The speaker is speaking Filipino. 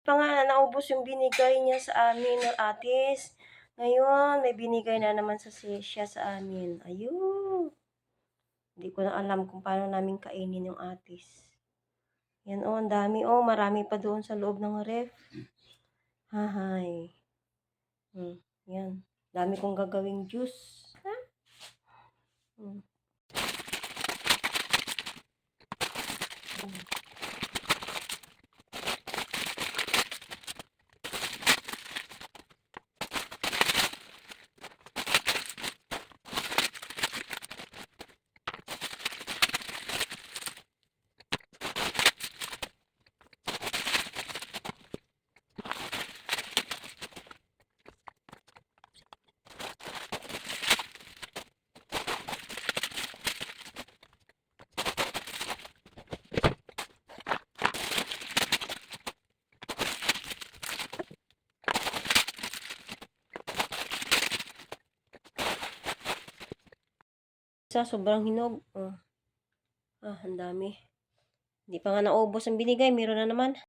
Pa nga naubos yung binigay niya sa amin ng Atis. Ngayon may binigay na naman siya sa amin. Ayun. Hindi ko na alam kung paano namin kainin yung Atis. Yan oh, ang dami oh, marami pa doon sa loob ng ref. Hahay. Yan. Dami kong gagawing juice. Ha? Hmm. Sa sobrang hinog. Oh. Ang dami. Hindi pa nga naubos ang binigay. Meron na naman.